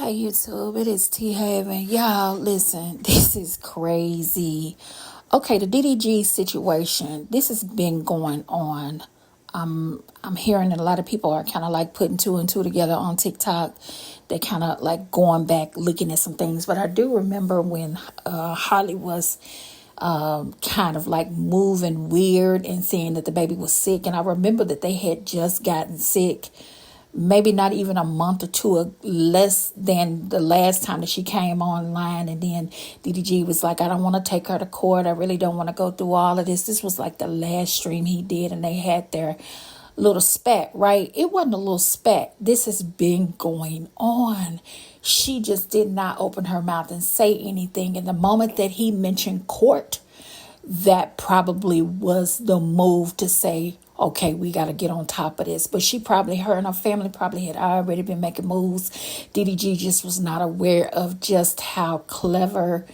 Hey YouTube, it is T Haven. Y'all, listen, this is crazy. Okay, the DDG situation, this has been going on. I'm hearing that a lot of people are kind of like putting two and two together on TikTok. They kind of like going back, looking at some things. But I do remember when Harley was kind of like moving weird and saying that the baby was sick. And I remember that they had just gotten sick, maybe not even a month or two less than the last time that she came online. And then DDG was like, I don't want to take her to court. I really don't want to go through all of this. This was like the last stream he did, and they had their little spat, right? It wasn't a little spat. This has been going on. She just did not open her mouth and say anything. And the moment that he mentioned court, that probably was the move to say, okay, we got to get on top of this. But her and her family probably had already been making moves. DDG just was not aware of just how clever.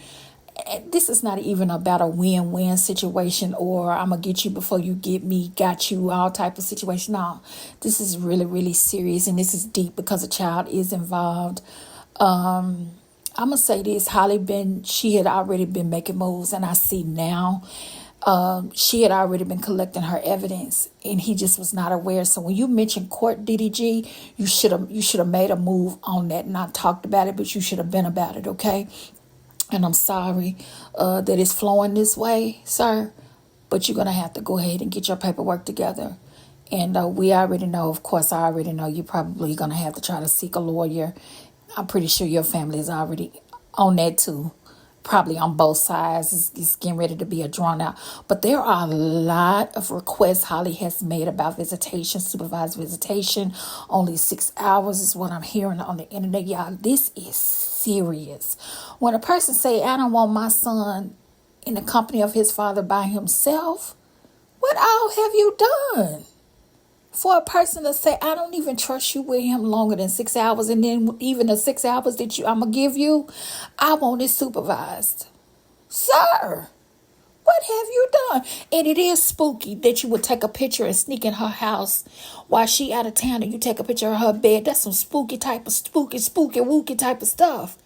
This is not even about a win-win situation or I'm going to get you before you get me, got you, all type of situation. No, this is really, really serious, and this is deep because a child is involved. I'm going to say this, she had already been making moves, and I see now she had already been collecting her evidence, and he just was not aware. So when you mentioned court, DDG, you should have made a move on that, not talked about it, but you should have been about it, okay? And I'm sorry that it's flowing this way, sir, but you're going to have to go ahead and get your paperwork together. And we already know, of course, I already know you're probably going to have to try to seek a lawyer. I'm pretty sure your family is already on that too. Probably on both sides. It's getting ready to be a drawn out. But there are a lot of requests Holly has made about visitation, supervised visitation. Only 6 hours is what I'm hearing on the internet. Y'all, this is serious. When a person say, I don't want my son in the company of his father by himself, what all have you done? For a person to say, I don't even trust you with him longer than 6 hours, and then even the 6 hours that I'm going to give you, I want it supervised. Sir, what have you done? And it is spooky that you would take a picture and sneak in her house while she out of town, and you take a picture of her bed. That's some spooky wooky type of stuff.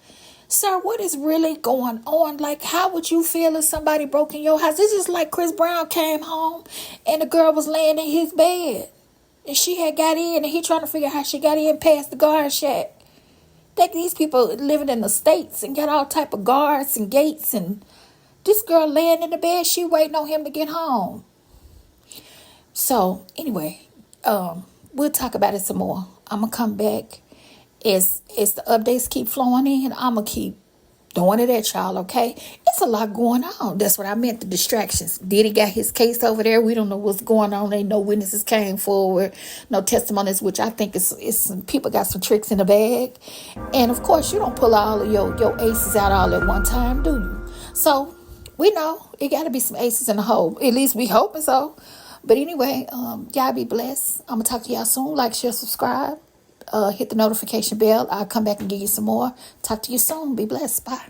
Sir, what is really going on? Like, how would you feel if somebody broke in your house? This is like Chris Brown came home and the girl was laying in his bed. And she had got in, and he trying to figure out how she got in past the guard shack. These people living in the States and got all type of guards and gates, and this girl laying in the bed, she waiting on him to get home. So anyway, we'll talk about it some more. I'm gonna come back as the updates keep flowing in. I'm gonna keep throwing it at y'all, okay? It's a lot going on. That's what I meant, the distractions. Diddy got his case over there. We don't know what's going on. Ain't no witnesses came forward, no testimonies, which I think is some people got some tricks in the bag. And of course, you don't pull all of your aces out all at one time, do you? So we know it got to be some aces in the hole. At least we hoping so. But anyway, y'all be blessed. I'm going to talk to y'all soon. Like, share, subscribe. Hit the notification bell. I'll come back and give you some more. Talk to you soon. Be blessed. Bye.